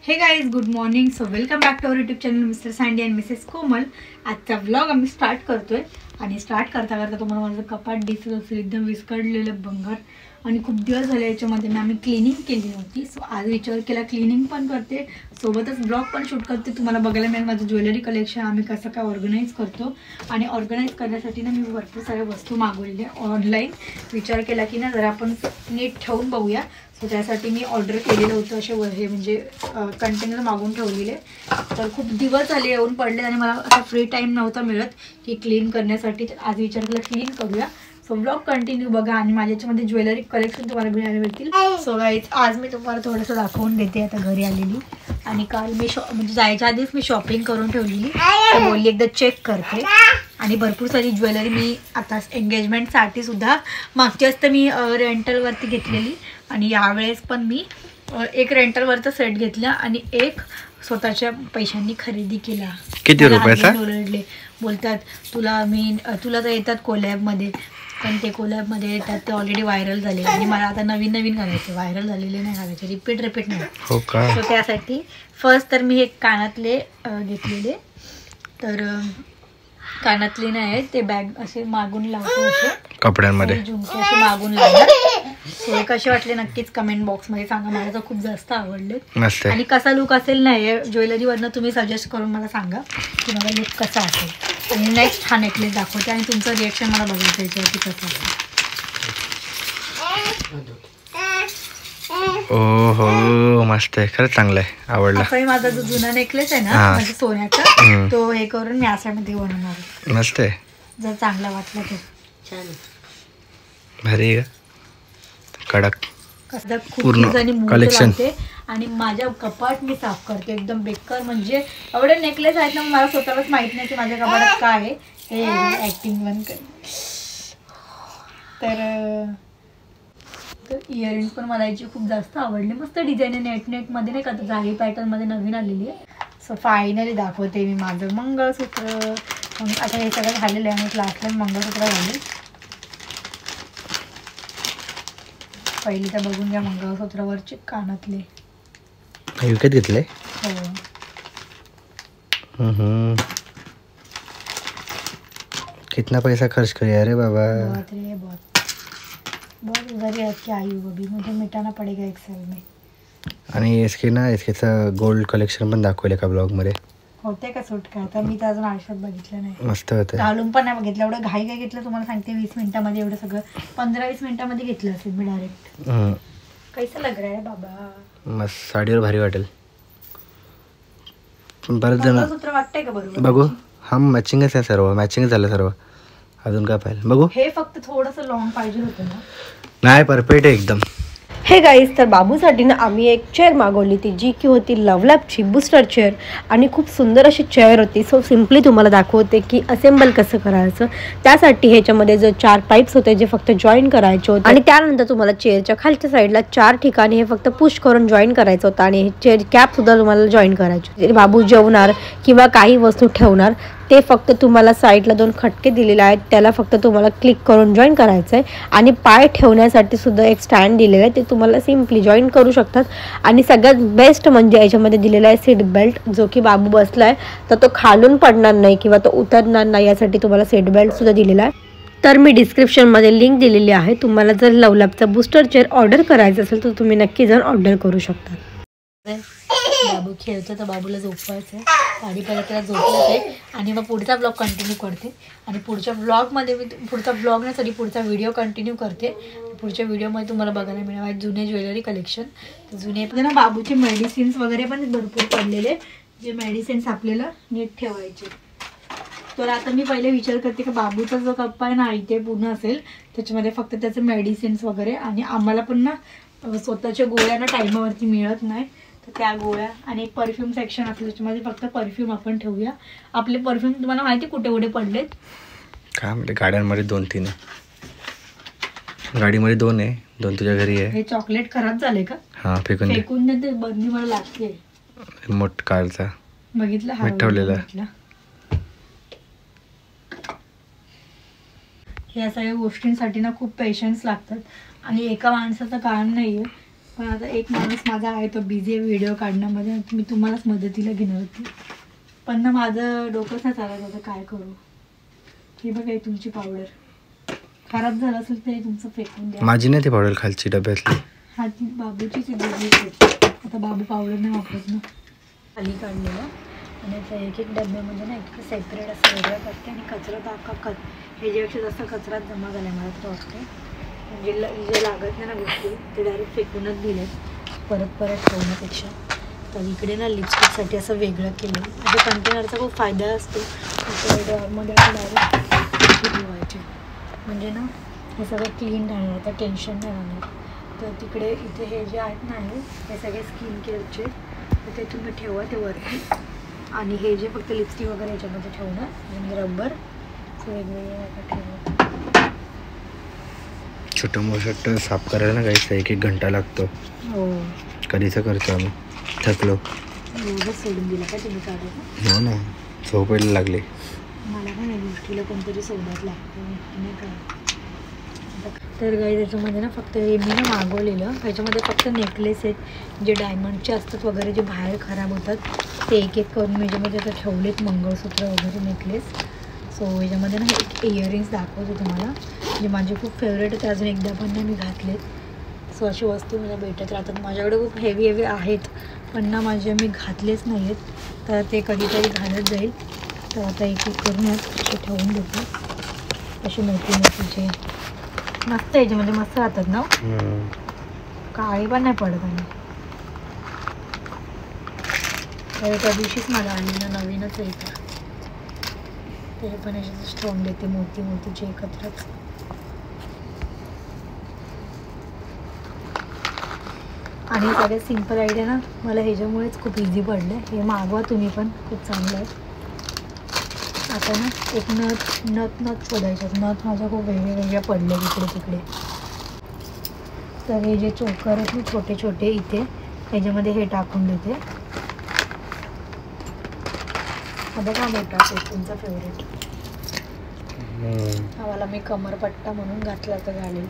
हे guys good morning. So welcome back to our YouTube channel mister Sandy and missus Komal. आजचा vlog आम्ही start करतोय आणि start करता करता तुम्हाला माझं कपाट दिसत असेल एकदम विस्कटलेलं भंगार. आणि खूप दिवस झाले याच्यामध्ये आम्ही क्लिनिंग केली नव्हती. सो आज विचार केला क्लिनिंग पण करते सोबतच ब्लॉग पण शूट करते. तुम्हाला बघायला मिळेल माझं ज्वेलरी कलेक्शन आम्ही कसं काय ऑर्गनाईज करतो. आणि ऑर्गनाईज करण्यासाठी ना मी भरपूर साऱ्या वस्तू मागवलेल्या ऑनलाईन. विचार केला की ना जरा आपण नीट ठेवून बघूया. सो त्यासाठी मी ऑर्डर केलेलं होतं असे हे म्हणजे कंटेनर मागून ठेवलेले. तर खूप दिवस झाले येऊन पडले आणि मला असा फ्री टाईम नव्हता मिळत की क्लीन करण्यासाठी. आज विचार केला क्लीन करूया. सो ब्लॉग कंटिन्यू बघा आणि माझ्या याच्यामध्ये ज्वेलरी कलेक्शन तुम्हाला मिळायला मिळतील. सो गाईज आज मी तुम्हाला थोडंसं दाखवून देते आता घरी आलेली. आणि काल मी म्हणजे जायच्या आधीच मी शॉपिंग करून ठेवलेली. तर बोलली एकदा चेक करते. आणि भरपूर सारी ज्वेलरी मी आता एंगेजमेंटसाठी सुद्धा मागच्या वेळेस तर मी रेंटलवरती घेतलेली आणि यावेळेस पण मी एक रेंटलवरचा सेट घेतला आणि एक स्वतःच्या पैशांनी खरेदी केला. किती रुपयाचा? ओरडले बोलतात तुला तर येतात कोलॅबमध्ये, पण ते कोलॅबमध्ये येतात ते ऑलरेडी व्हायरल झाले आणि मला आता नवीन नवीन घालायचे. व्हायरल झालेले नाही घालायचे, रिपीट नाही. हो का? सो त्यासाठी फर्स्ट तर मी हे कानातले घेतलेले. तर कानातले नाही आहेत ते बॅग असे मागून लावतो असे कपड्यांमध्ये झुमके असे मागून लावणार. सो कसे वाटले नक्कीच कमेंट बॉक्समध्ये सांगा. मला तर खूप जास्त आवडले. आणि कसा लुक असेल नाही ज्वेलरीवरनं तुम्ही सजेस्ट करून मला सांगा की मला लुक कसा असेल. आणि नेक्स्ट हा नेकलेस दाखवते आणि तुमचं रिॲक्शन मला बघायचं याच्यावरती कसं असेल. हो मस्त आहे, खरंच चांगलं आहे, आवडला. असाही माझा जो जुना नेकलेस आहे ना म्हणजे सोन्याचा तो हे करून मी अशामध्ये बनवणार. मस्त आहे, जर चांगला वाटला तर. छान भारी कडक कसं खूप कलेक्शन. आणि माझ्या कपाट मी साफ करते एकदम बेकार. म्हणजे एवढे नेकलेस आहेत ना मला स्वतःलाच माहित नाही की माझ्या कपाटात काय आहे. हे ऍक्टिंग बंद कर. तर इयरिंग पण मला याची खूप जास्त आवडली. मस्त डिझाईन आहे, नेट मध्ये नाही का जाळी पॅटर्न मध्ये नवीन आलेली आहे. सो फायनली दाखवते मी माझं मंगळसूत्र. आता हे सगळं झालेलं आहे आणि लास्टला मंगळसूत्र घालेल. पहिली तर बघून घ्या मंगळसूत्रावरचे कानातले विकत घेतले. हो कितना पैसा खर्च किया रे बाबा. बहुत उधारी है क्या आई वो भी मुझे मिटाना पड़ेगा एक साल में. आणि इसके गोल्ड कलेक्शन पण दाखवले का ब्लॉग मध्ये. होते का सूट काय तर मी तर अजून आयुष्यात बघितलं नाही. मस्त होते. घालून पण नाही बघितलं. एवढं घाई घेतलं तुम्हाला सांगते 20 मिनिटामध्ये एवढं सगळं 15-20 मिनिटामध्ये घेतलं असेल मी डायरेक्ट. कैसा लग रहा है बाबा. मस्त साडीवर भारी वाटेल. बरं जण सूत्र वाटतंय का बरोबर. बघू हा मॅचिंगच आहे, सर्व मॅचिंग झालं सर्व. अजून काय पाहिजे बघू. हे फक्त थोडंसं लॉंग पाहिजे होतं ना. नाही परफेक्ट आहे एकदम. हे गाईज तर बाबूसाठी ना आम्ही एक चेअर मागवली ती जी की होती लवलॅपची बूस्टर चेअर. आणि खूप सुंदर अशी चेअर होती. सो सिम्पली तुम्हाला दाखवते की असेंबल कसं करायचं. त्यासाठी ह्याच्यामध्ये जो 4 पाईप्स होते जे फक्त जॉईन करायचे होते. आणि त्यानंतर तुम्हाला चेअरच्या खालच्या साईडला 4 ठिकाणी हे फक्त पुश करून जॉईन करायचं होतं. आणि हे चेअर कॅप सुद्धा तुम्हाला जॉईन करायची. बाबू जेवणार किंवा काही वस्तू ठेवणार ते फक्त तुम्हाला साईडला 2 खटके दिलेले आहेत त्याला फक्त तुम्हाला क्लिक करून जॉईन करायचं आहे. आणि पाय ठेवण्यासाठी सुद्धा एक स्टँड दिलेलं आहे ते तुम्हाला सिम्पली जॉईन करू शकतात. आणि सगळ्यात बेस्ट म्हणजे याच्यामध्ये दिलेला आहे सीट बेल्ट जो की बाबू बसला आहे तर तो खालून पडणार नाही किंवा तो उतरणार नाही यासाठी तुम्हाला सीट बेल्ट सुद्धा दिलेला आहे. तर मी डिस्क्रिप्शनमध्ये लिंक दिलेली आहे. तुम्हाला जर लवलॅपचा बूस्टर चेअर ऑर्डर करायचं असेल तर तुम्ही नक्की जाऊन ऑर्डर करू शकता. बाबू खेळतो तर बाबूला झोपवायचं आहे. साडी पहिला त्याला झोपवत आहे आणि मग पुढचा ब्लॉग कंटिन्यू करते. आणि पुढच्या ब्लॉगमध्ये मी पुढचा ब्लॉग नाही पुढचा व्हिडिओ कंटिन्यू करते. पुढच्या व्हिडिओमध्ये तुम्हाला बघायला मिळणार जुने ज्वेलरी कलेक्शन. जुने ना बाबूचे मेडिसिन्स वगैरे पण भरपूर पडलेले जे मेडिसिन्स आपल्याला नीट ठेवायचे. तर आता मी पहिले विचार करते की बाबूचा जो कप्पा आहे ना इथे पूर्ण असेल त्याच्यामध्ये फक्त त्याचे मेडिसिन्स वगैरे. आणि आम्हाला पण ना स्वतःच्या गोळ्या ना टाईमावरती मिळत नाही तर त्या गोळ्या आणि एक परफ्यूम सेक्शन असेल त्याच्यामध्ये फक्त परफ्यूम आपण ठेवूया. आपले परफ्यूम तुम्हाला माहिती कुठे कुठे पडलेत काय म्हणजे गाड्यांमध्ये 2-3 आहे. गाडीमध्ये 2 आहे, 2 तुझ्या घरी आहे. हे चॉकलेट खराब झाले का. हा फेकून दे. ते बंदी मला लागते. रिमोट कारचा बघितला हा ठेवलेला. ह्या सगळ्या गोष्टींसाठी ना खूप पेशन्स लागतात आणि एका माणसाचं काम नाहीये. पण आता एक माणूस माझा आहे तो बिझी आहे व्हिडिओ काढण्यामध्ये, मी तुम्हालाच मदतीला घेणार होती, पण ना माझं डोकंच नाही चालत होतं काय करू. ही बघा ही तुमची पावडर खराब झालं असेल तरी तुमचं फेकून द्या. माझी नाही ती पावडर खालची डब्यातली. हा ती बाबूचीच आहे. आता बाबू पावडर नाही वापरत ना. खाली काढलेलं आणि त्या एक एक डब्यामध्ये ना इतकं सेपरेट असं वेगळं करते आणि कचरा टाका हे ज्यापेक्षा जास्त कचराच जमा झाला मला तर वाटते. म्हणजे जे लागत नाही ना गोष्टी ते डायरेक्ट फेकूनच दिलेत परत ठेवण्यापेक्षा. तर इकडे ना लिपस्टिकसाठी असं वेगळं केलं. म्हणजे कंटेनरचा खूप फायदा असतो. मध्ये डायरेक्ट ठेवायचे म्हणजे ना हे सगळं क्लीन राहणार, तर टेन्शन नाही राहणार. तर तिकडे इथे हे जे आहेत ना हे सगळे स्किन केअरचे, तर ते तुम्ही ठेवा ते वरती. आणि हे जे फक्त लिपस्टिक वगैरे याच्यामध्ये ठेवणं म्हणजे रबर वेगवेगळे ठेवणं. छोटं मोठं साफ करायला ना काही एक घंटा लागतो. हो कधीच करतो आम्ही, थकलो. एवढं सोडून दिलं का तुम्ही काढायला? हो ना, झोपायला लागले. मला पण या गोष्टीला कोणतरी सोबत लागतं नाही का. तर गाई त्याच्यामध्ये ना फक्त हे मी ना मागवलेलं, ह्याच्यामध्ये फक्त नेकलेस आहेत जे डायमंडचे असतात वगैरे, जे बाहेर खराब होतात ते एक एक करून ह्याच्यामध्ये आता ठेवलेत, मंगळसूत्र वगैरे नेकलेस. सो ह्याच्यामध्ये ना एक इयरिंग्स दाखवते तुम्हाला जे माझे खूप फेवरेट आहेत, अजून एकदा पण ना मी घातलेत. सो अशी वस्तू मला भेटत राहतात. माझ्याकडे खूप हेवी आहेत पण ना माझे मी घातलेच नाही आहेत, तर ते कधीतरी घालत जाईल. तर आता एक एक करून असे ठेवून देतो. असे मोठीचे मस्त याच्यामध्ये मस्त राहतात ना, काळी पण नाही पडत. आणि त्या दिवशीच मला आली ना नवीनच आहे, तर ते पण असे ठेवून देते मोठीचे एकत्रच. आणि सगळ्यात सिम्पल आयडिया ना मला ह्याच्यामुळेच खूप इझी पडलं. हे मागवा तुम्ही पण, खूप चांगलं आहे. आता ना एक नथ शोधायच्यात. नथ माझ्या खूप वेगळ्या पडल्या इकडे तिकडे. तर हे जे चोकर आहेत ना छोटे छोटे इथे ह्याच्यामध्ये हे टाकून देते. आता का मोठा आहे तुमचा फेवरेट? हा वाला मी कमरपट्टा म्हणून घातला तर घालेल.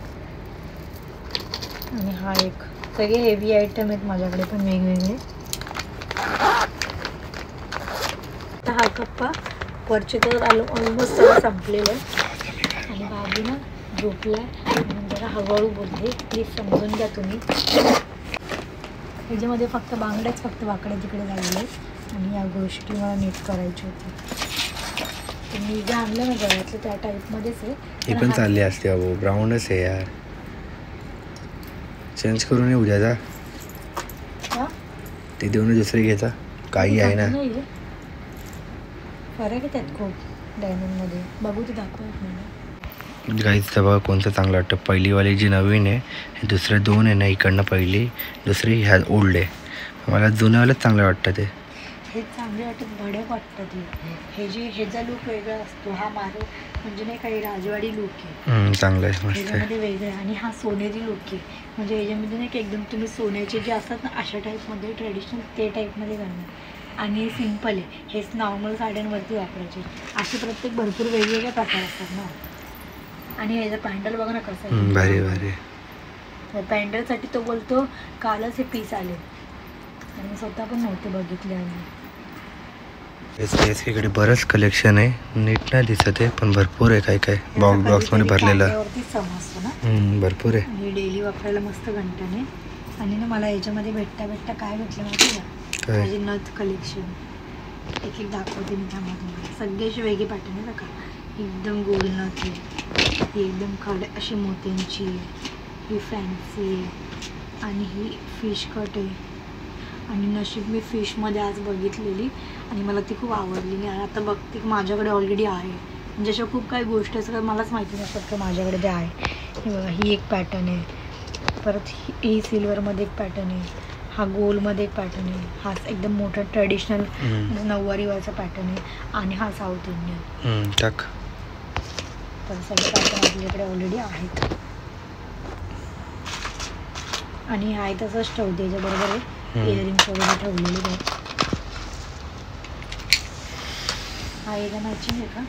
आणि हा एक, सगळे हेवी आयटम आहेत माझ्याकडे पण वेगवेगळे. तर हा कप्पा वरचे तर ऑलमोस्ट सगळं संपलेलं आहे. आणि बाबू ना झोपला आहे म्हणून जरा हळूहळू बोलते, प्लीज समजून घ्या तुम्ही. ह्याच्यामध्ये फक्त बांगड्याच फक्त वाकडे तिकडे झालेले आहेत आणि या गोष्टी मला नीट करायची होती. तर मी जे आणलं ना गळ्यातलं त्या टाईपमध्येच आहे. ही पण चालली असते बाबू, ब्राऊनच आहे यार. चेंज करून ये उद्या जा. ते देऊन दुसरी घ्यायचा काही आहे ना. फरक आहे त्यात खूप डायमंडमध्ये. बघू ते दाखव गाईच तर बघा कोणतं चांगलं वाटतं. पहिलीवाली जी नवीन आहे, हे दुसरे दोन आहे ना, इकडनं पहिली दुसरी ह्या ओल्ड आहे. मला जुन्यावालाच चांगलं वाटतं. ते हे चांगले वाटत, भडक वाटतं ते. ह्याचा लुक वेगळा असतो. हा मारू म्हणजे नाही काही राजवाडी लुक आहे, चांगलं आहे, मस्त आहे. ह्याच्यामध्ये वेगळं आहे. आणि हा सोनेरी लुक आहे, म्हणजे ह्याच्यामध्ये नाही का एकदम तुम्ही सोन्याचे जे असतात ना अशा टाईपमध्ये ट्रेडिशनल ते टाईपमध्ये घालणार. आणि सिम्पल आहे, हेच नॉर्मल साड्यांवरती वापरायचे. असे प्रत्येक भरपूर वेगवेगळे प्रकार असतात ना. आणि ह्याचं पॅन्डल बघा ना कसं आहे, भारी भारी. तर पॅन्डलसाठी तो बोलतो कालच हे पीस आले आणि मी स्वतः पण नव्हते बघितले. आणि इकडे बरंच कलेक्शन आहे, नीट नाही दिसत आहे पण भरपूर आहे. काय काय बॉक्समध्ये भरलेलं समजतो ना, भरपूर आहे. आणि डेली वापरायला मस्त घंटाने. आणि ना मला याच्यामध्ये भेटता काय भेटलं माहिती का, माझे नथ कलेक्शन एक एक दाखवते मी त्यामध्ये. सगळे असे वेगळे पॅटर्न आहे का, एकदम गोल नथ आहे, ही एकदम खडे अशी मोत्यांची, ही फॅन्सी आहे आणि ही फिश कट आहे. आणि नशीब मी फिशमध्ये आज बघितलेली आणि मला ती खूप आवडलेली. आणि आता बघते की माझ्याकडे ऑलरेडी आहे. म्हणजे अशा खूप काही गोष्टी असतात मलाच माहिती नसतात की माझ्याकडे ते आहे. हे बघा ही एक पॅटर्न आहे, परत ही सिल्वरमध्ये एक पॅटर्न आहे, हा गोलमध्ये एक पॅटर्न आहे, हा एकदम मोठा ट्रेडिशनल नऊवारीवरचा पॅटर्न आहे आणि हा साऊथ इंडियन. तर सगळे पॅटर्न आपल्याकडे ऑलरेडी आहेत. आणि आहे तसंच ठेवते याच्याबरोबर आहे इयरिंग्स वगैरे ठेवलेले आहेत. हा याचा मॅचिंग आहे का,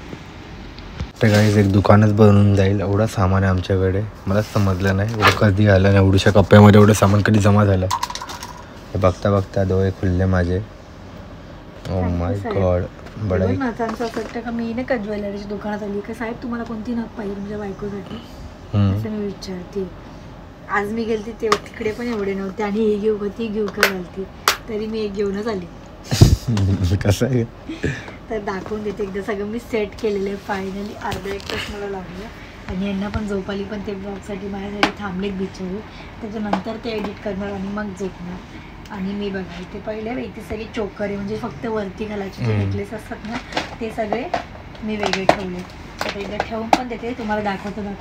तर गाईज एक दुकानच बनवून जाईल, एवढं सामान आहे आमच्याकडे. मलाच समजलं नाही एवढं कधी आलं नाही, एवढ्याशा कप्प्यामध्ये एवढं सामान कधी जमा झालं. हे बघता बघता डोळे खुलले माझे. Oh my God. बडा नाचांचं असं वाटतं का मी नाही का ज्वेलरीच्या दुकानात आली का साहेब तुम्हाला कोणती नथ पाहिजे तुमच्या बायकोसाठी असं मी विचारते. आज मी गेलते ते तिकडे पण एवढे नव्हते आणि हे घेऊ का ती घेऊ का घालती, तरी मी एक घेऊनच आली. कसं आहे तर दाखवून देते एकदा सगळं मी सेट केलेलं आहे फायनली. अर्धा एक तास मला लागलं आणि यांना पण झोप आली, पण ते ब्लॉगसाठी माझ्यासाठी थांबलेत बिचारू. त्याच्यानंतर ते एडिट करणार आणि मग झोपणार. आणि मी बघा इथे पहिले इथे सगळे चोकर आहे म्हणजे फक्त वरती घालायचे जे नेकलेस असतात ना ते सगळे मी वेगळे ठेवले. तर एकदा ठेवून पण देते तुम्हाला दाखवता.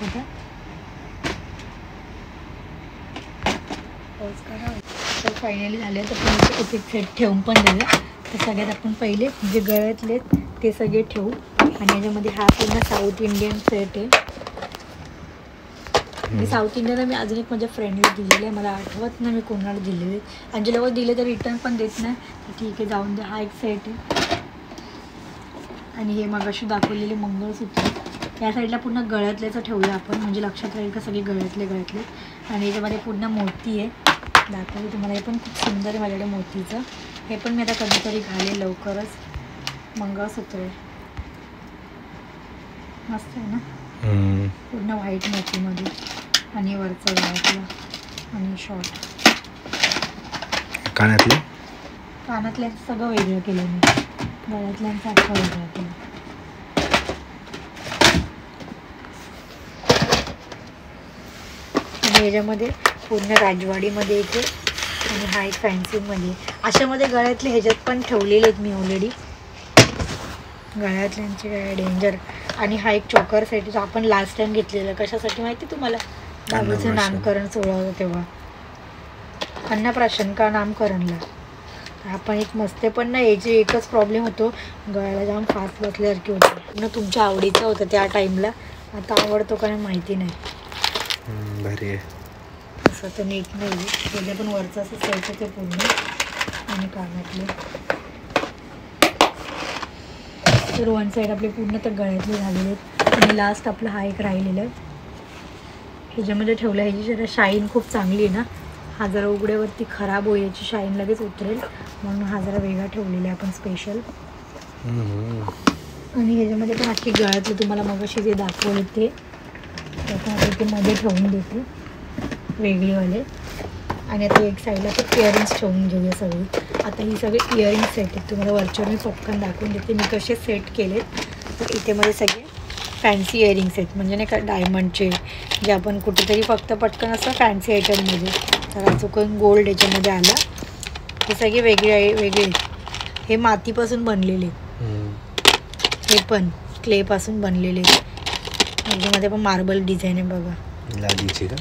तर फायनली झाले तर पण एक सेट ठेवून पण दिलं. तर सगळ्यात आपण पहिले जे गळ्यातले ते सगळे ठेवू. आणि याच्यामध्ये हा पूर्ण साऊथ इंडियन सेट आहे. मी साऊथ इंडियनला मी अजून एक माझ्या फ्रेंडला दिलेलं आहे, मला आठवत नाही मी कोणाला दिलेले. आणि जे लोक दिले तर रिटर्न पण देत नाही, तर ठीक आहे जाऊन द्या. हा एक सेट आहे. आणि हे मगाशी दाखवलेले मंगळसूत्र या साईडला पूर्ण गळ्यातल्याचं ठेवूया आपण, म्हणजे लक्षात राहील का सगळे गळ्यातले. आणि याच्यामध्ये पूर्ण मोती आहे दाखवली तुम्हाला. हे पण खूप सुंदर आहे माझ्याकडे मोतीचं. हे पण मी आता कधीतरी घालेल लवकरच. मंगळसूत्र आहे मस्त आहे ना, पूर्ण व्हाईट मोतीमध्ये. आणि वरचं गळ्यातलं आणि शॉर्ट कानातल्या सगळं वेगळं केलं मी. गळ्यातल्यांचं अख्खं वेगळं केलं. आणि याच्यामध्ये पूर्ण राजवाडीमध्ये येते आणि हा एक फॅन्सीमध्ये. अशामध्ये गळ्यातले ह्याच्यात पण ठेवलेले आहेत मी ऑलरेडी. गळ्यातल्यांचे काय डेंजर. आणि हा एक चोकर सेट आपण लास्ट टाइम घेतलेला. कशासाठी माहिती तुम्हाला? बाबूचं नामकरण सोहळा होता तेव्हा, अन्नप्राशन का नामकरणला. आपण एक मस्ते पण ना याची एकच प्रॉब्लेम होतो, गळ्याला जाम फास्ट बसल्यासारखी होती. न तुमच्या आवडीचं होतं त्या टाईमला, आता आवडतो का नाही माहिती नाही. भारी आहे असं तर नीट नाही. त्याच्या पण वरचं असं सेट ते पूर्ण. आणि कानातले तर वन साईड आपले पूर्ण तर गळ्यातले झालेले आहेत. आणि लास्ट आपलं हा एक राहिलेलं आहे ह्याच्यामध्ये ठेवलं. ह्याची जरा शाईन खूप चांगली आहे ना, हा जरा उघड्यावरती खराब होईल, याची शाईन लगेच उतरेल म्हणून हा जरा वेगळा ठेवलेला आहे आपण स्पेशल. आणि ह्याच्यामध्ये पण अख्खी गळ्यातले तुम्हाला मगाशी जे दाखवले ते आपण इथे मध्ये ठेवून देते वेगळेवाले. आणि आता एक साईडला तर इयरिंग्स ठेवून घेऊया सगळी. आता ही सगळे इयरिंग्स सेट आहेत, तुम्हाला वरच्यावर मी पटकन दाखवून देते मी कसे सेट केलेत. तर इथे मध्ये सगळे फॅन्सी इयरिंग्स आहेत, म्हणजे नाही का डायमंडचे, जे आपण कुठेतरी फक्त पटकन असं फॅन्सी आयटममध्ये. तर चुकून गोल्ड याच्यामध्ये आला. हे सगळे वेगळे. हे मातीपासून बनलेले, हे पण क्लेपासून बनलेले. ह्याच्यामध्ये पण मार्बल डिझाईन आहे बघा,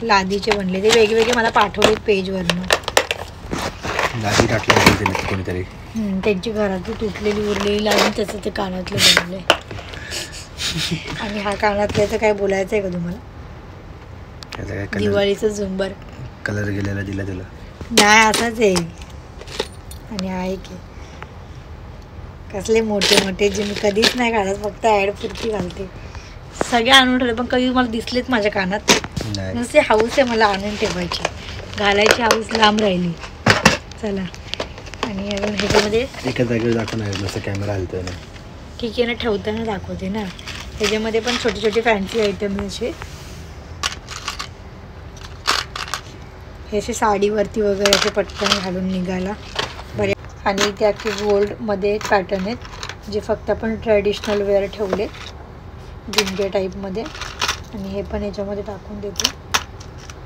लादीचे बनले. ते वेगवेगळे मला पाठवलेत पेजवरनं. लादी टाकले कोणीतरी, त्यांची घरातली तुटलेली उरलेली लावून त्याचं ते कानातले बनले. आणि हा कानातल्याचं काय बोलायचं आहे का तुम्हाला? दिवाळीचं झुंबर कलर गेलेला दिला तुला नाही, असाच आहे. आणि आहे की कसले मोठे जे मी कधीच नाही घालत, फक्त ॲड पुरती घालते. सगळे आणून ठेवले पण कधी मला दिसलेच माझ्या कानात. नुसते हाऊस आहे मला आणून ठेवायची, घालायची हाऊस लांब राहिली. चला आणि अजून ह्याच्यामध्ये एका जागेवर दाखवणार नसं कॅमेरा हलतोय ना, ठीक आहे ना, ठेवताना दाखवते ना. ह्याच्यामध्ये पण छोटे फॅन्सी आयटम असे, हे असे साडीवरती वगैरे असे पटकन घालून निघायला बरे. आणि इथे अख्खे गोल्डमध्ये पॅटर्न आहेत जे फक्त आपण ट्रॅडिशनल वेअर ठेवले झुमके टाईपमध्ये. आणि हे पण याच्यामध्ये टाकून देते.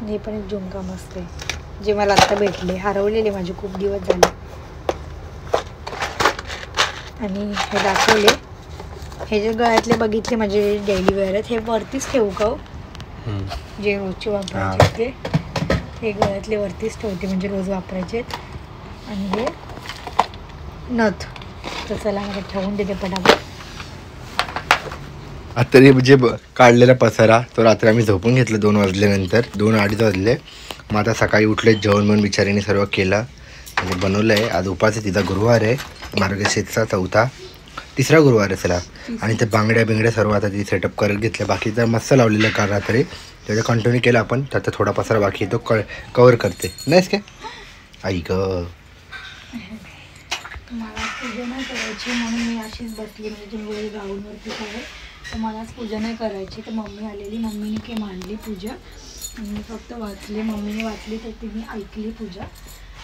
आणि हे पण एक झुमका मस्त आहे जे मला आत्ता भेटले, हरवलेले माझे खूप दिवस झाले. आणि हे दाखवले, हे जे गळ्यातले बघितले माझे डेली वेअर आहेत, हे वरतीच ठेवू का जे रोजचे वापरायचे हे गळ्यातले वरतीच ठेवते, म्हणजे रोज वापरायचे. आणि हे नथ तर चला मला ठेवून देते पटापट. आता जे काढलेला पसारा तो रात्री आम्ही झोपून घेतलं 2 वाजल्यानंतर, 2-2:30 वाजले. मग आता सकाळी उठले, जेवण म्हणून बिचारीने सर्व केलं आणि बनवलं आहे. आज उपास आहे, तिचा गुरुवार आहे, मार्गशीर्षचा 4था. तिसरा गुरुवार आहे चला. आणि ते बांगड्या बिंगड्या सर्व आता ती सेटअप करत घेतलं. बाकी तर मस्त लावलेलं काल रात्री, त्याचं कंटिन्यू केलं आपण. त्याचा थोडा पसारा बाकी तो कवर करते नाहीस काय आई ग. मला पूजा नाही करायची म्हणून मी अशीच बसली, म्हणजे तुम्ही गाऊनवरती काय तर मलाच पूजा नाही करायची. तर मम्मी आलेली, मम्मीने काही मांडली पूजा, मी फक्त वाचली. मम्मीने वाचली तर ती मी ऐकली पूजा.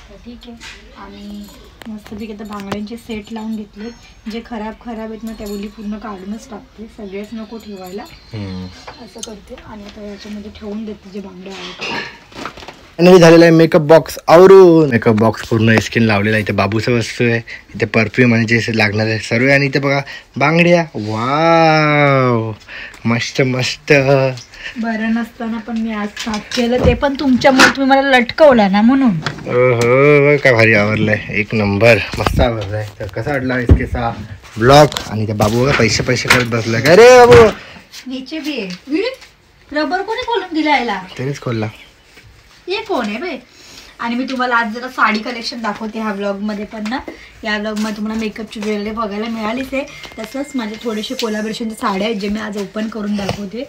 तर ठीक आहे. आणि मस्तपैकी आता बांगड्यांचे सेट लावून घेतले. जे खराब आहेत ना त्या बोली पूर्ण काढूनच टाकते, सगळेच नको ठेवायला असं करते. आणि आता याच्यामध्ये ठेवून देते जे बांगड्या आहेत. आणि झालेला आहे मेकअप बॉक्स आवरून. मेकअप बॉक्स पूर्ण स्किन लावलेला आहे. इथे बाबूचं वस्तू आहे, इथे परफ्यूम आणि जे लागणार आहे सर्व. आणि इथे बघा बांगड्या, वाव मस्त मस्त. बरं नसताना पण मी आज साफ केलं, ते पण तुमच्यामुळे, तुम्ही मला लटकवला ना म्हणून. हो काय भारी आवरलंय, एक नंबर मस्त आवरलाय. तर कसा वाटला इसकेचा ब्लॉग. आणि त्या बाबू बघा पैसे करत बसला. काय रे बाबू नीचे भी आहे रबर कोणी खोलून दिला याला, तरीच खोलला. हे कोण आहे बे. आणि मी तुम्हाला आज जरा साडी कलेक्शन दाखवते ह्या ब्लॉगमध्ये पण ना. या ब्लॉगमध्ये तुम्हाला मेकअपची ज्वेलरी बघायला मिळालीच आहे. तसंच माझे थोडेसे कोलॅबोरेशनच्या साड्या आहेत जे मी आज ओपन करून दाखवते.